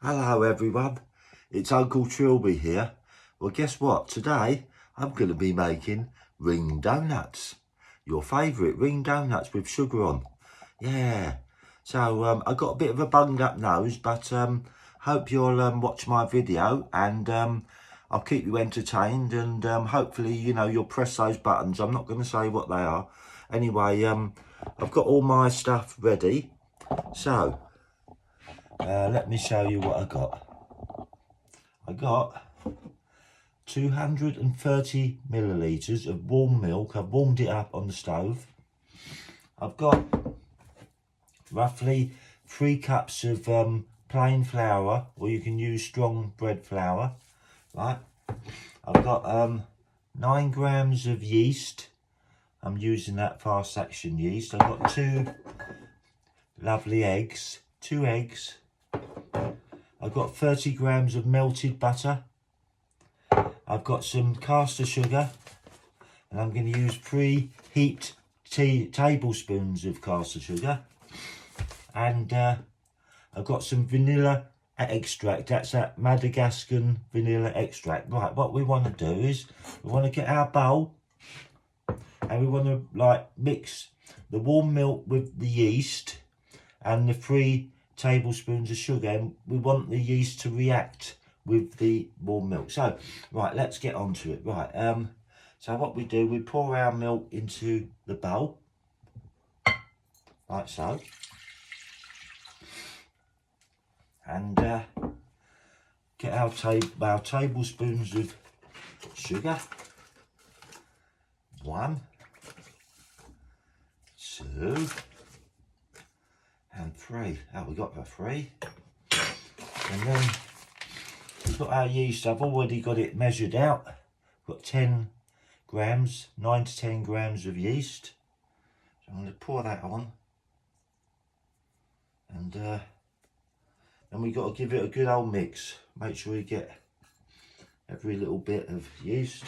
Hello everyone, it's Uncle Trilby here. Well, guess what? Today I'm going to be making ring donuts. Your favourite ring donuts with sugar on. Yeah. So I got a bit of a bunged up nose, but hope you'll watch my video and I'll keep you entertained and hopefully, you'll press those buttons. I'm not going to say what they are. Anyway, I've got all my stuff ready. So let me show you what I got. I got 230 millilitres of warm milk. I've warmed it up on the stove. I've got roughly 3 cups of plain flour, or you can use strong bread flour, right? I've got 9 grams of yeast. I'm using that fast action yeast. I've got 2 lovely eggs, 2 eggs. I've got 30 grams of melted butter. I've got some caster sugar, and I'm going to use 3 heaped tablespoons of caster sugar. And I've got some vanilla extract. That's that Madagascar vanilla extract. Right, what we want to do is we want to get our bowl, and we want to mix the warm milk with the yeast and the 3 tablespoons of sugar, and we want the yeast to react with the warm milk. So right, let's get on to it. Right, so what we do, we pour our milk into the bowl like so, and get our tablespoons of sugar. 1, 2 and 3. We got the 3. And then we've got our yeast. I've already got it measured out. Got 10 grams, 9 to 10 grams of yeast. So I'm going to pour that on. And then we've got to give it a good old mix. Make sure you get every little bit of yeast.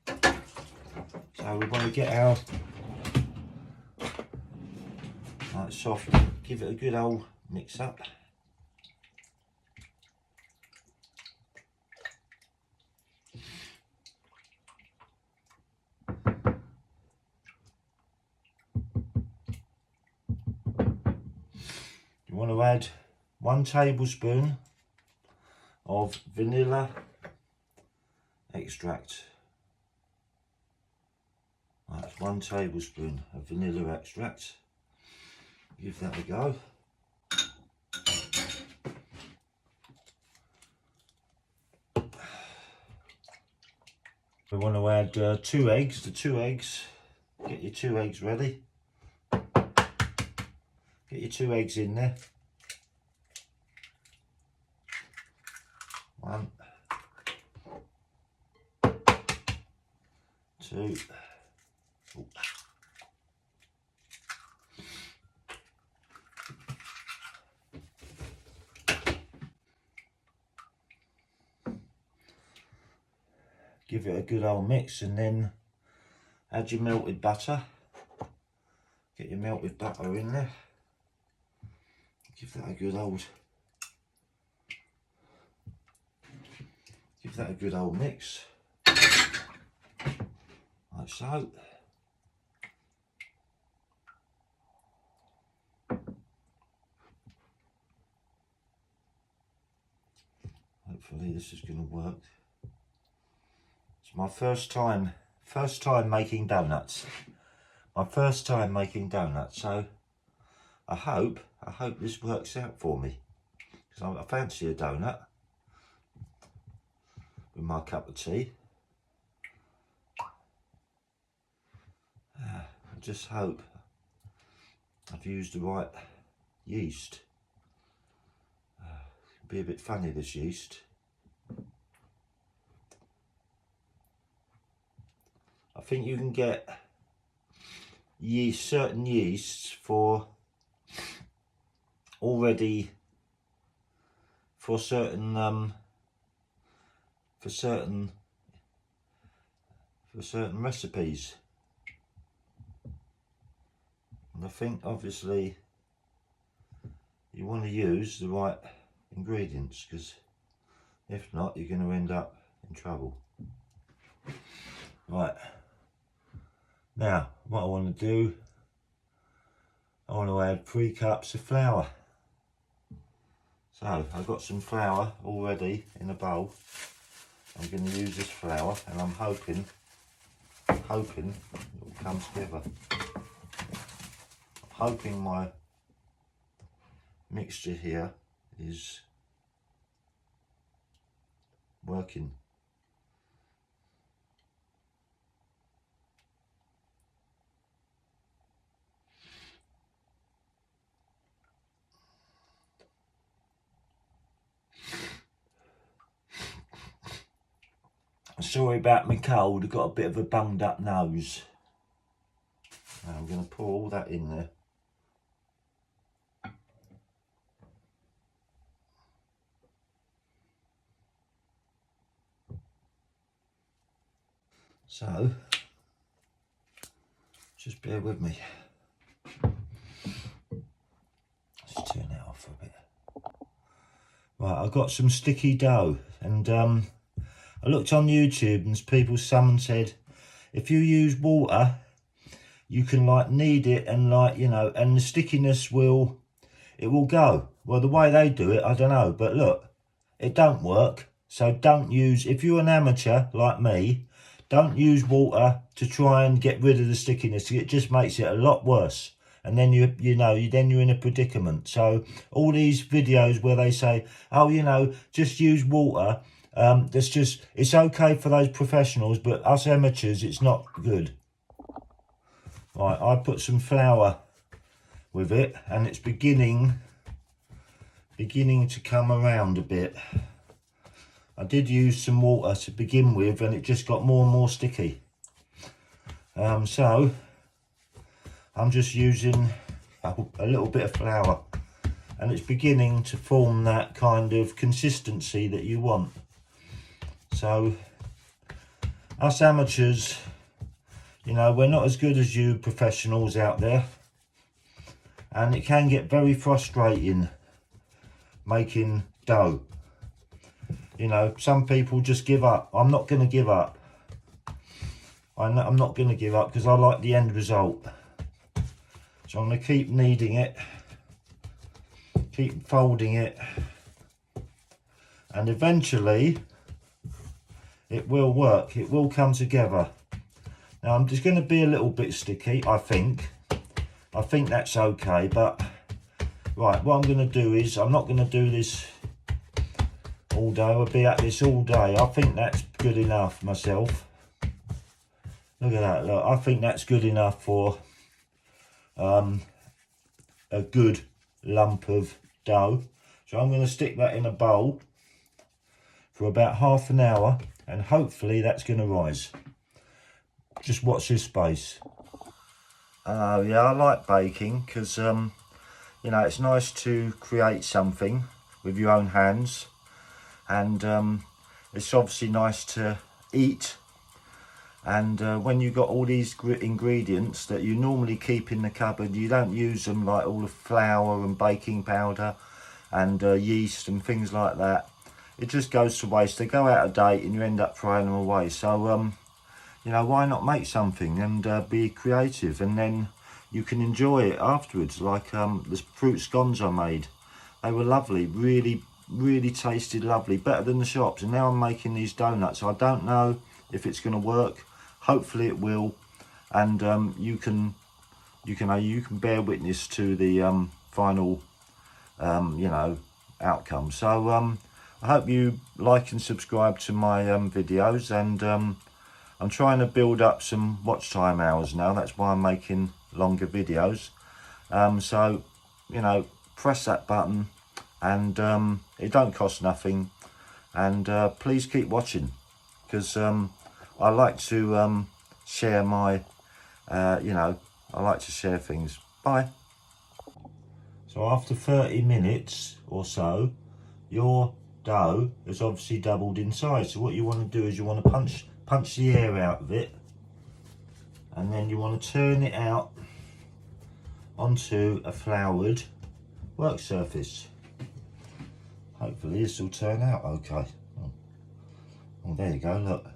So we want to get our soft, give it a good old mix up. You want to add 1 tablespoon of vanilla extract. That's 1 tablespoon of vanilla extract. Give that a go. We want to add 2 eggs. The 2 eggs, get your 2 eggs ready. Get your 2 eggs in there. 1, 2. Ooh. Give it a good old mix, and then add your melted butter. Get your melted butter in there. Give that a good old mix, like so. Hopefully this is going to work. It's my first time making donuts. My first time making donuts, so I hope this works out for me, because I fancy a donut with my cup of tea. I just hope I've used the right yeast. It'll be a bit funny, this yeast. I think you can get certain yeasts for certain recipes, and I think obviously you want to use the right ingredients, because if not, you're going to end up in trouble. Right, now what I want to do, I want to add 3 cups of flour. So I've got some flour already in a bowl. I'm going to use this flour, and I'm hoping it will come together. I'm hoping my mixture here is working. Sorry about my cold, I've got a bit of a bunged up nose. Now I'm going to pour all that in there. So, just bear with me. Let's turn that off for a bit. Right, I've got some sticky dough, and I looked on YouTube and someone said, if you use water, you can like knead it and like, you know, and the stickiness will go. Well, the way they do it, I don't know, but look, it don't work. So don't use, if you're an amateur like me, don't use water to try and get rid of the stickiness. It just makes it a lot worse. And then you're in a predicament. So all these videos where they say, oh, you know, just use water. It's okay for those professionals, but us amateurs, it's not good. Right, I put some flour with it, and it's beginning to come around a bit. I did use some water to begin with, and it just got more and more sticky. So I'm just using a little bit of flour, and it's beginning to form that kind of consistency that you want. So us amateurs, you know, we're not as good as you professionals out there, and it can get very frustrating making dough. You know, some people just give up. I'm not going to give up. I'm not going to give up because I like the end result. So I'm going to keep kneading it, keep folding it, and eventually it will work. It will come together. Now I'm just going to be a little bit sticky, I think. I think that's okay, but right, what I'm going to do is, I'm not going to do this all day. I'll be at this all day. I think that's good enough myself. Look at that, look, I think that's good enough for a good lump of dough. So I'm going to stick that in a bowl for about half an hour, and hopefully that's going to rise. Just watch this space. Yeah, I like baking because, you know, it's nice to create something with your own hands, and it's obviously nice to eat. And when you've got all these ingredients that you normally keep in the cupboard, you don't use them, like all the flour and baking powder and yeast and things like that. It just goes to waste. They go out of date and you end up throwing them away. So, you know, why not make something and be creative, and then you can enjoy it afterwards. Like the fruit scones I made. They were lovely, really, really tasted lovely, better than the shops. And now I'm making these donuts. I don't know if it's going to work. Hopefully it will, and you can bear witness to the final you know, outcome. So I hope you like and subscribe to my videos, and I'm trying to build up some watch time hours now. That's why I'm making longer videos. So, you know, press that button, and it don't cost nothing, and please keep watching, because I like to share my, you know, I like to share things. Bye. So after 30 minutes or so, your dough has obviously doubled in size. So what you want to do is you want to punch the air out of it, and then you want to turn it out onto a floured work surface. hopefully this will turn out okay. Oh, there you go, look.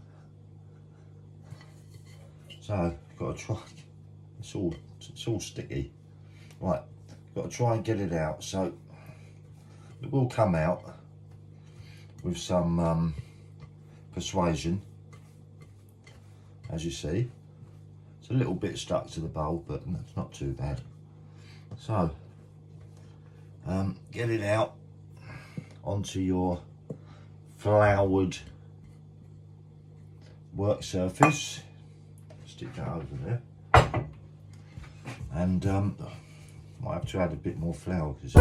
So, got to try, it's all sticky. Right, got to try and get it out. So, it will come out with some persuasion, as you see. It's a little bit stuck to the bowl, but it's not too bad. So, get it out onto your floured work surface. Stick that over there. And might have to add a bit more flour because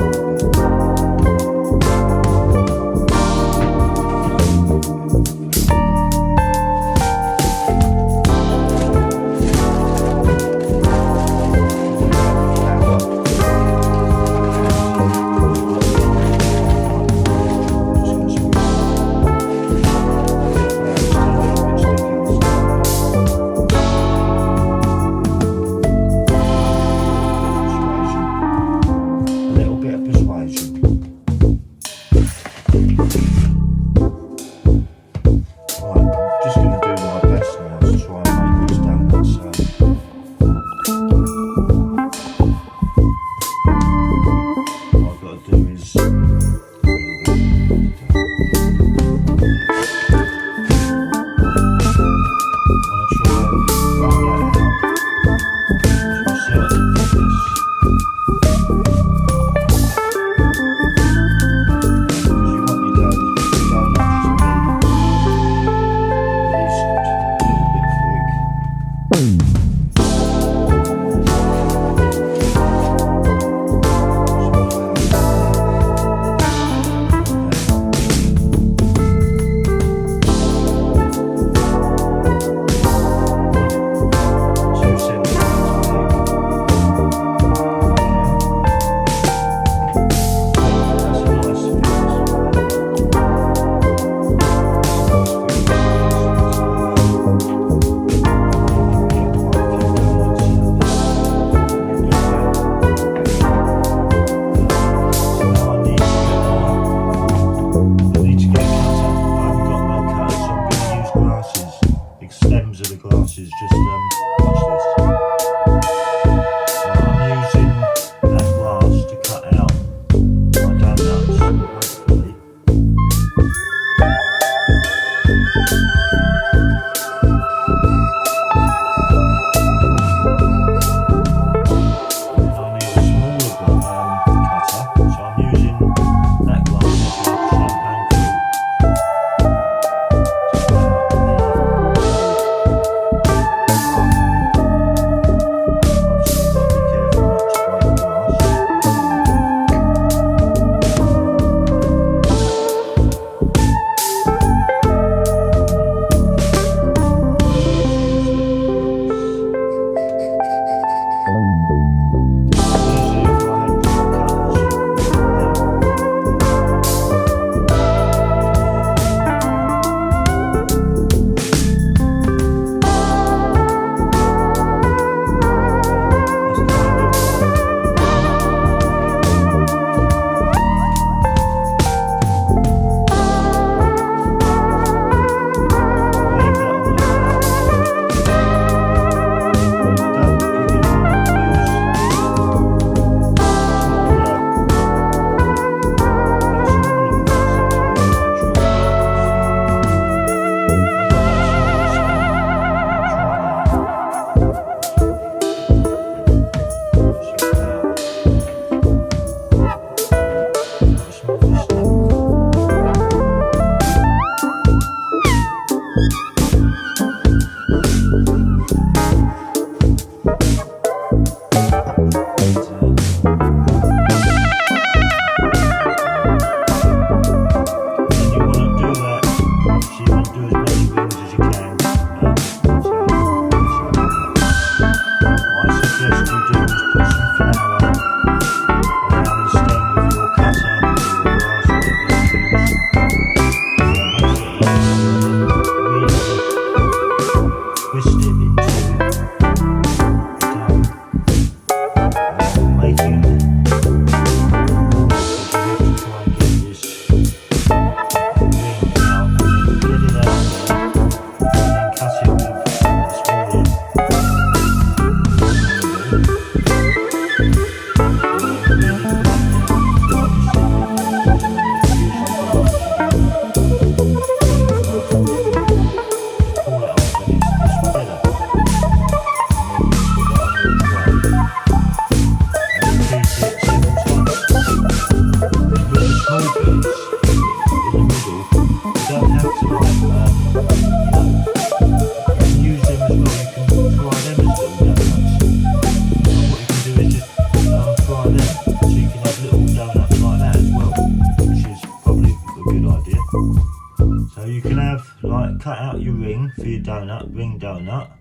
So you can have, like, cut out your ring for your donut, ring donut.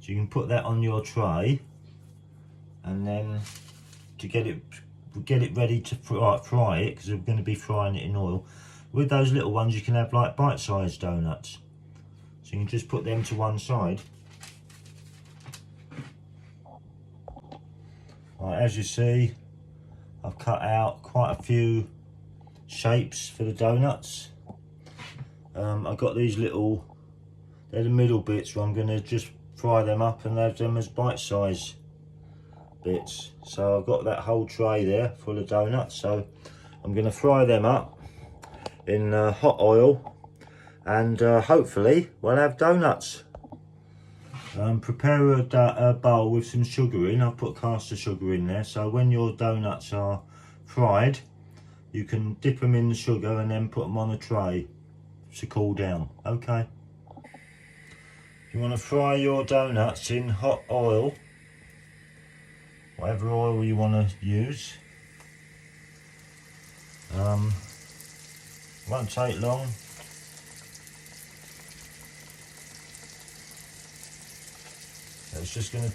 So you can put that on your tray, and then to get it ready to fry it, because we're going to be frying it in oil. With those little ones, you can have like bite-sized donuts. So you can just put them to one side. Right, as you see, I've cut out quite a few shapes for the donuts. I've got these little, they're the middle bits where I'm going to just fry them up and have them as bite-sized bits. So I've got that whole tray there full of donuts, so I'm going to fry them up in hot oil, and hopefully we'll have donuts. Prepare a bowl with some sugar in. I've put caster sugar in there, so when your donuts are fried, you can dip them in the sugar and then put them on a tray to cool down. Okay. You want to fry your donuts in hot oil, whatever oil you want to use. Won't take long. It's just going to,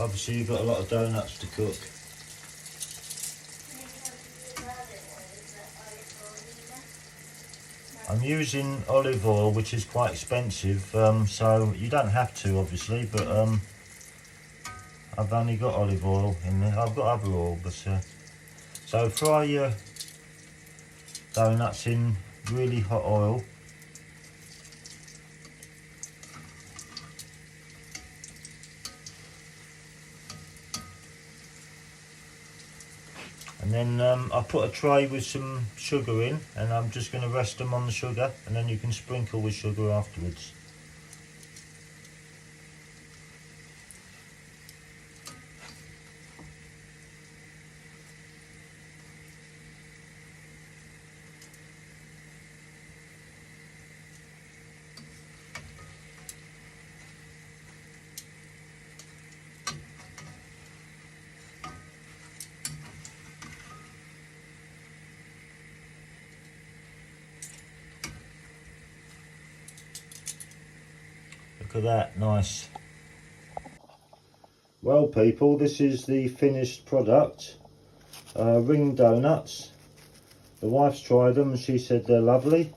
obviously you've got a lot of donuts to cook. I'm using olive oil, which is quite expensive, so you don't have to obviously, but I've only got olive oil in there. I've got other oil, but so fry your donuts in really hot oil. And then I put a tray with some sugar in, and I'm just going to rest them on the sugar, and then you can sprinkle with sugar afterwards. Look at that, nice. Well people, this is the finished product. Ring donuts. The wife's tried them and she said they're lovely.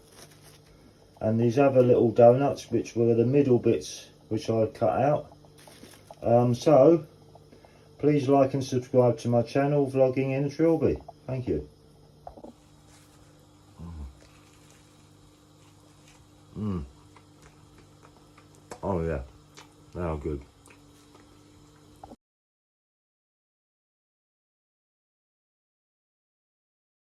And these other little donuts, which were the middle bits, which I cut out. So, please like and subscribe to my channel, Vlogging in Trilby. Thank you. Oh yeah, they are good.